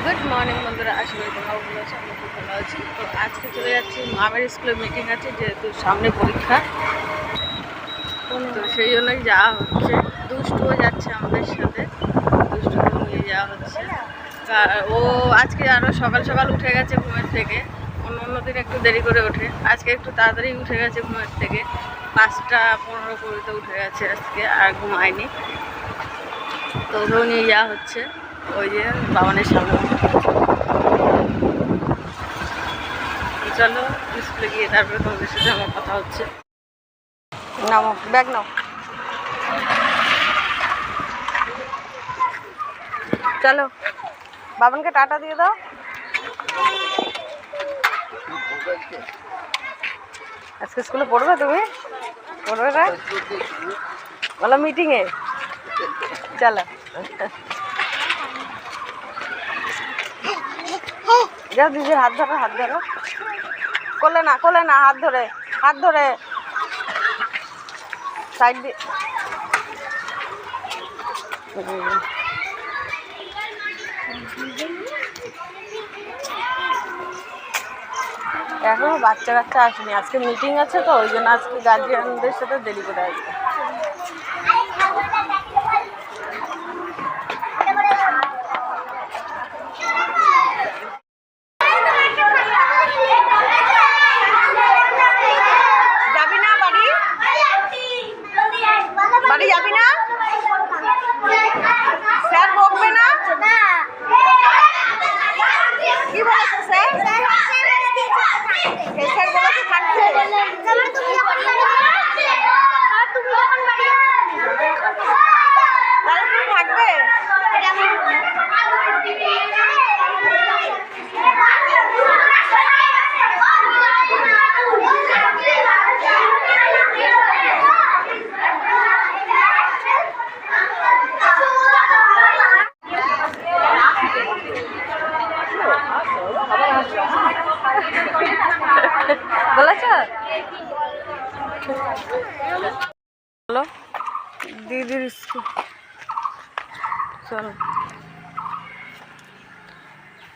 Good morning বন্ধুরা, আশা করি তোমরা ভালো আছো। আমি খুব ভালো আছি। তো আজকে চলে যাচ্ছি, মামের স্কুলে মিটিং আছে, যেহেতু সামনে পরীক্ষা, তো সেই জন্যই যাওয়া হচ্ছে। দুষ্টুও যাচ্ছে আমাদের সাথে, দুষ্টুকে নিয়ে যাওয়া হচ্ছে। ও আজকে আরও সকাল সকাল উঠে গেছে ঘুমের থেকে। অন্য দিন একটু দেরি করে ওঠে, আজকে একটু তাড়াতাড়ি উঠে গেছে ঘুমের থেকে। 5:15 উঠে গেছে আজকে, আর ঘুমায়নি। তো ওকেও নিয়ে যাওয়া হচ্ছে ওই যে বাবানের সামনে। চলো স্কুলে গিয়ে তারপরে তোমাদের সাথে আমার কথা হচ্ছে। নামো, ব্যাগ নাও। চলো বাবানকে টাটা দিয়ে দাও। আজকে স্কুলে পড়বে তুমি? পড়বে না? বলো মিটিংয়ে। চলো যাও, দিদির হাত ধরো, হাত ধরো। কোলে না, কোলে না, হাত ধরে, হাত ধরে সাইড দিয়ে। এখনো বাচ্চা কাচ্চা আসেনি, আজকে মিটিং আছে, তো ওই জন্য আজকে গার্জিয়ানদের সাথে দেরি করে আসবে। যাবি না বাড়ি? বাড়ি যাবি না? স্যার বকবে না? কি বলেছে স্যার? স্যার বলেছে থাকতে। তাহলে তুমি থাকবে? বলেছ? চলো দিদির স্কুল, চলো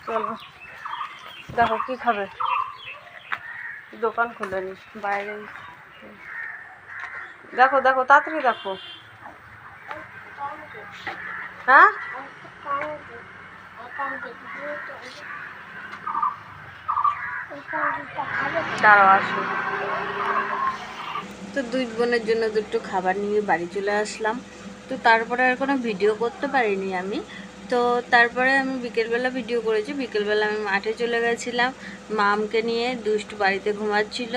চলো। দেখো কি খাবে, দোকান খুলেনি, বাইরে। দেখো দেখো তাড়াতাড়ি দেখো। হ্যাঁ দাঁড়াও আসো। তো দুই বোনের জন্য দুটো খাবার নিয়ে বাড়ি চলে আসলাম। তো তারপরে আর কোনো ভিডিও করতে পারিনি আমি। তো তারপরে আমি বিকেলবেলা ভিডিও করেছি। বিকেলবেলা আমি মাঠে চলে গেছিলাম মামকে নিয়ে। দুষ্টু বাড়িতে ঘুমাচ্ছিল,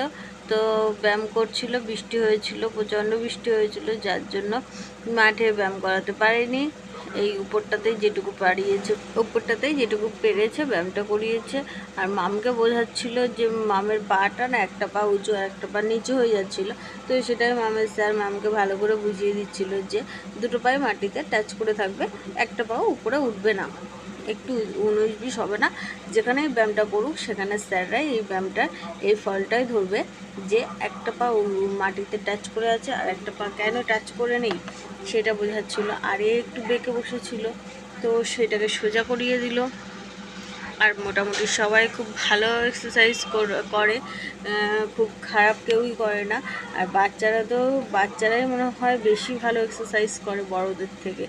তো ব্যায়াম করছিল। বৃষ্টি হয়েছিল, প্রচণ্ড বৃষ্টি হয়েছিল, যার জন্য মাঠে ব্যায়াম করাতে পারিনি। এই উপরটাতেই যেটুকু পেরেছে ব্যায়ামটা করিয়েছে। আর মামকে বোঝাচ্ছিল যে মামের পাটা না, একটা পা উঁচু আর একটা পা নিচু হয়ে যাচ্ছিল। তো সেটাই মামের স্যার মামকে ভালো করে বুঝিয়ে দিচ্ছিল যে দুটো পায়ে মাটিতে টাচ করে থাকবে, একটা পাও উপরে উঠবে না, একটু 19-20 হবে না। যেখানেই ব্যায়ামটা করুক সেখানে স্যাররাই এই ব্যায়ামটা, এই ফলটাই ধরবে যে একটা পা মাটিতে টাচ করে আছে আর একটা পা কেন টাচ করে নেই, সেটা বোঝাচ্ছিল। আর একটু বেঁকে বসেছিল, তো সেটাকে সোজা করিয়ে দিল। আর মোটামুটি সবাই খুব ভালো এক্সারসাইজ করে, খুব খারাপ কেউই করে না। আর বাচ্চারাই মনে হয় বেশি ভালো এক্সারসাইজ করে বড়দের থেকে।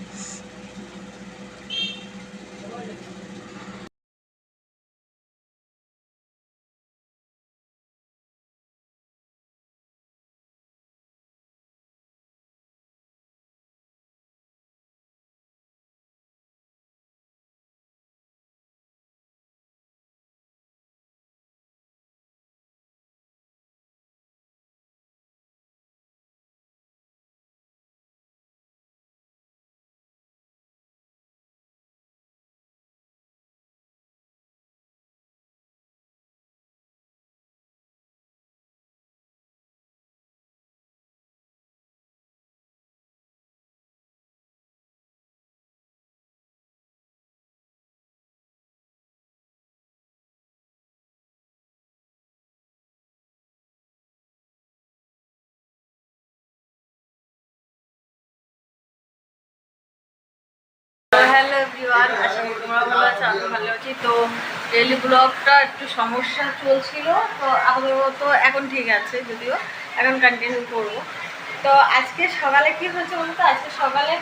আছে? আমি ভালো আছি। তো ডেইলি ব্লগটা একটু সমস্যা চলছিল, তো আপাতত এখন ঠিক আছে, যদিও এখন কন্টিনিউ করবো। তো আজকে সকালে কি হয়েছে বলতো, আজকে সকালে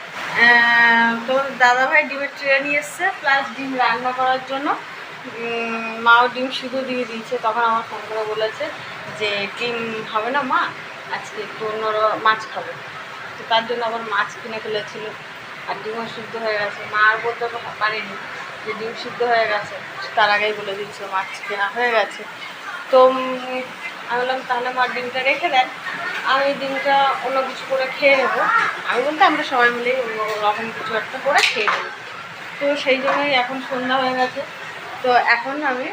তোর দাদাভাই ডিমের ট্রে নিয়ে এসছে, প্লাস ডিম রান্না করার জন্য মাও ডিম শুধু দিয়ে দিয়েছে। তখন আমার ফোন করে বলেছে যে ডিম হবে না মা, আজকে একটু অন্য মাছ খাবো। তো তার জন্য আবার মাছ কিনে ফেলেছিল, আর ডিমও সিদ্ধ হয়ে গেছে। মা আর বলতে পারেনি যে ডিম সিদ্ধ হয়ে গেছে, তার আগেই বলে দিচ্ছে মাছ কেনা হয়ে গেছে। তো আমি বললাম তাহলে মা ডিমটা রেখে দেন, আমি ডিমটা অন্য কিছু করে খেয়ে নেবো। আমি বলতে আমরা সবাই মিলেই অন্য রকম কিছু একটা করে খেয়ে নেবো। তো সেই জন্যই এখন সন্ধ্যা হয়ে গেছে। তো এখন আমি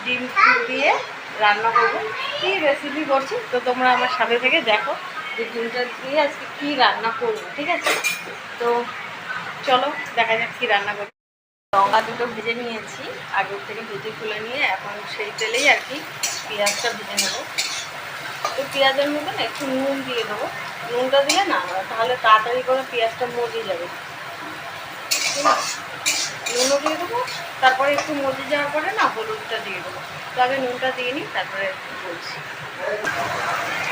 ডিম দিয়ে রান্না করবো। কী রেসিপি করছি তো তোমরা আমার সাথে থেকে দেখো যে ডিমটা দিয়ে আজকে কী রান্না করবো, ঠিক আছে? তো চলো দেখা যাক কী রান্না করবো। লঙ্কা দুটো ভেজে নিয়েছি, আগের থেকে ভেজে তুলে নিয়ে এখন সেই তেলেই আর কি পেঁয়াজটা ভেজে নেবো। তো পেঁয়াজের মধ্যে না একটু নুন দিয়ে দেবো। নুনটা দিলে না তাহলে তাড়াতাড়ি করে পেঁয়াজটা মজে যাবে, ঠিক আছে? নুনও দিয়ে দেবো, তারপরে একটু মজে যাওয়ার পরে না হলুদটা দিয়ে দেবো। তো আগে নুনটা দিয়ে নিই, তারপরে বলছি।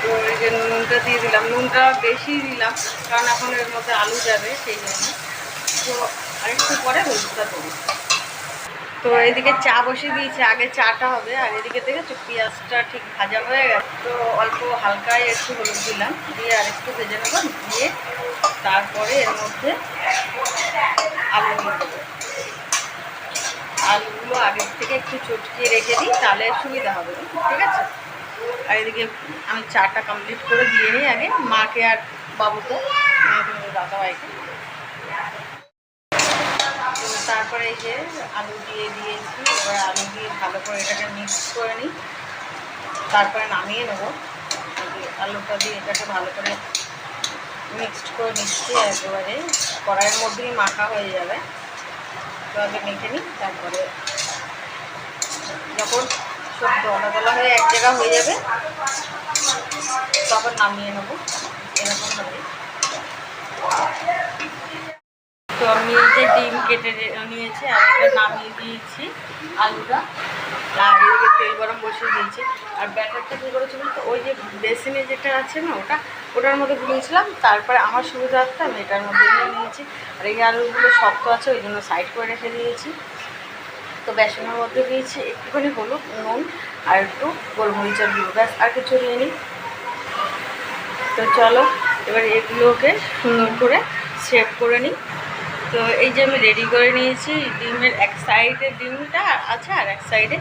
তো এই যে নুনটা দিয়ে দিলাম, নুনটা বেশি দিলাম কারণ এখন এর মধ্যে আলু যাবে, সেই জন্য। তো আরেকটু পরে হলুদটা দেবো। তো এদিকে চা বসিয়ে দিয়েছি, আগে চাটা হবে। আর এদিকে দেখেছো পেঁয়াজটা ঠিক ভাজা হয়ে গেছে, তো অল্প হালকায় একটু হলুদ দিলাম, দিয়ে আর একটু ভেজে নেবো, দিয়ে তারপরে এর মধ্যে আলু দিয়ে দেবো। আলুগুলো আগের থেকে একটু চটকিয়ে রেখে দিই, তাহলে সুবিধা হবে, ঠিক আছে? আর এদিকে আমি চাটা কমপ্লিট করে দিয়ে নিই আগে মাকে আর বাবুকে, দাদাভাইকে। তারপরে এই যে আলু দিয়ে দিয়েছি, এবার আলু দিয়ে ভালো করে এটাকে মিক্স করে নিই, তারপরে নামিয়ে নেবো। আলুটা দিয়ে এটাকে ভালো করে মিক্সড করে নিচ্ছি, একেবারে কড়াইয়ের মধ্যেই মাখা হয়ে যাবে। তো আগে মেখে নিই, তারপরে যখন সব দলা দলা হয়ে এক জায়গা হয়ে যাবে তখন নামিয়ে নেবো, এরকমভাবে। তো আমি যে ডিম কেটে নিয়েছি আর এটা নামিয়ে দিয়েছি আলুটা, আর এদিকে তেল গরম বসিয়ে দিয়েছি। আর ব্যাটারটা কী করেছি বলতে, ওই যে বেসিনে যেটা আছে না ওটার মধ্যে গুলিয়েছিলাম, তারপরে আমার সুবিধার্থে আমি এটার মধ্যে নিয়ে নিয়েছি। আর এই আলুগুলো শক্ত আছে, ওই জন্য সাইড করে রেখে দিয়েছি। তো বেসনের মধ্যে দিয়েছি একটুখানি হলুদ, নুন আর একটু গোলমরিচের গুঁড়ো, ব্যাস, আর কিছু নিয়ে নিই। তো চলো এবার এগুলোকে সুন্দর করে শেপ করে নিই। তো এই যে আমি রেডি করে নিয়েছি, ডিমের এক সাইডে ডিমটা আছে আর এক সাইডে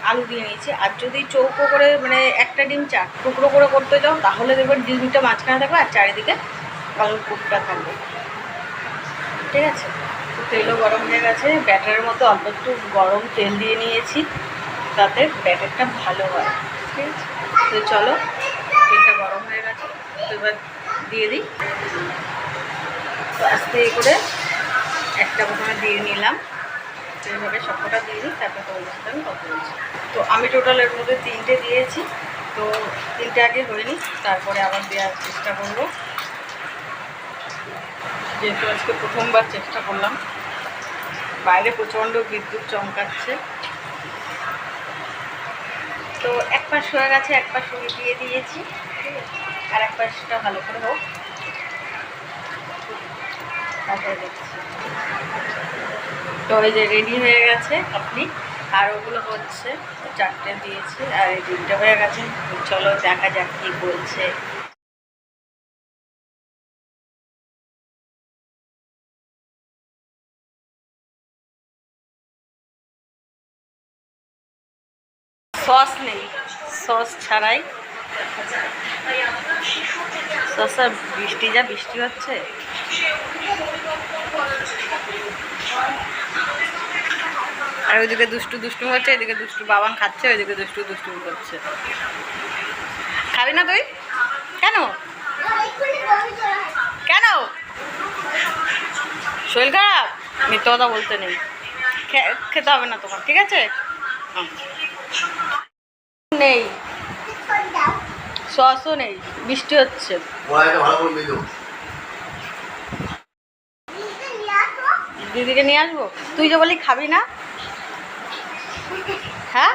আলু দিয়ে নিয়েছি। আর যদি চৌকো করে মানে একটা ডিম 4 টুকরো করে করতে যাও তাহলে দেখবেন ডিমটা মাঝখানে থাকবে আর চারিদিকে আলুর পুরটা থাকবে, ঠিক আছে? তেলও গরম হয়ে গেছে, ব্যাটারের মতো অল্প একটু গরম তেল দিয়ে নিয়েছি, তাতে ব্যাটারটা ভালো হয়, ঠিক আছে? তো চলো তেলটা গরম হয়ে গেছে, তো এবার দিয়ে দিই। তো আস্তে করে একটা প্রথমে দিয়ে নিলাম, এইভাবে সবকটা দিয়ে দিই, তারপর তোমাদের সাথে আমি কথা বলছি। তো আমি টোটাল এর মধ্যে 3টে দিয়েছি, তো 3টে আগে হয়ে নিই, তারপরে আবার দেওয়ার চেষ্টা করবো, যেহেতু আজকে প্রথমবার চেষ্টা করলাম। বাইরে প্রচণ্ড বিদ্যুৎ চমকাচ্ছে। তো এক পাশ হয়ে গেছে, এক পাশ দিয়ে দিয়েছি, ঠিক আছে? আর এক পাশটা ভালো করে হোক, তারপরে দেখছি। তো এই যে রেডি হয়ে গেছে আপনি, আর ওগুলো হচ্ছে 4টে দিয়েছি আর এই 3টে হয়ে গেছে। চলো দেখা যাক কী বলছে। সস নেই, সস ছাড়াই। সস আর বৃষ্টি, যা বৃষ্টি হচ্ছে। আর ওইদিকে দুষ্টু দুষ্টু হচ্ছে, এদিকে দুষ্টু বাবান খাচ্ছে, ওইদিকে দুষ্টু দুষ্টু করছে। খাবি না তুই? কেন কেন? শরীর খারাপ? মিথ্যে কথা বলতে নেই, খেতে হবে না তোমার, ঠিক আছে? নেই, সসও নেই, বৃষ্টি হচ্ছে। দিদিকে নিয়ে আসবো? তুই যে বলি খাবি না, হ্যাঁ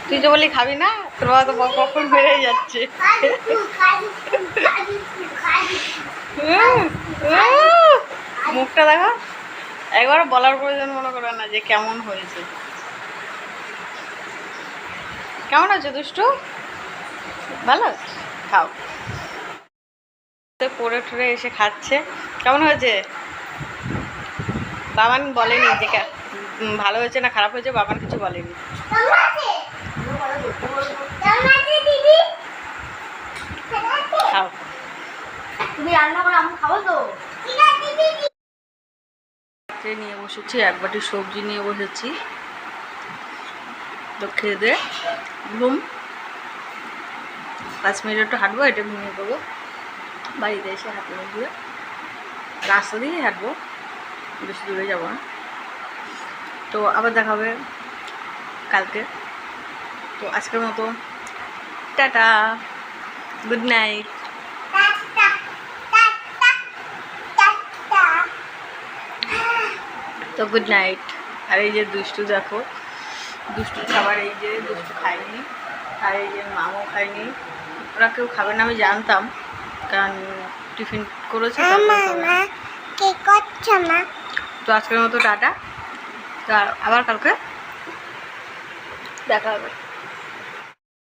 তুই যে বলি খাবি না, তোর বাবা তো কখন বেড়ে যাচ্ছে। মুখটা দেখো, একবার বলার প্রয়োজন মনে করে না যে কেমন হয়েছে। কেমন হয়েছে দুষ্টু? ভালো, খাও। পড়ে টরে এসে খাচ্ছে। কেমন হয়েছে? বাবান বলেনি যে ভালো হয়েছে না খারাপ হয়েছে, বাবান কিছু বলেনি। খাও, তুমি রান্না করে আমি খাবো তো। নিয়ে বসেছি, এক বাটি সবজি নিয়ে বসেছি, তো খেয়ে দিয়ে ঘুম। 5 মিনিট একটু হাঁটবো, এটা ঘুমিয়ে দেবো। বাড়িতে এসে হাঁটবো, দিয়ে রাস্তা দিয়ে হাঁটবো, বেশি দূরে যাবো না। তো আবার দেখা হবে কালকে। তো আজকের মতো টাটা, গুড নাইট। তো গুড নাইট। আর এই যে দুষ্টু দেখো, দুষ্টুর খাবার এই যে দুষ্টু খায়নি, আর এই যে মামও খায়নি। ওরা কেউ খাবে না আমি জানতাম, কারণ টিফিন করেছে। তো আজকের মতো টাটা, তো আবার কালকে দেখা হবে।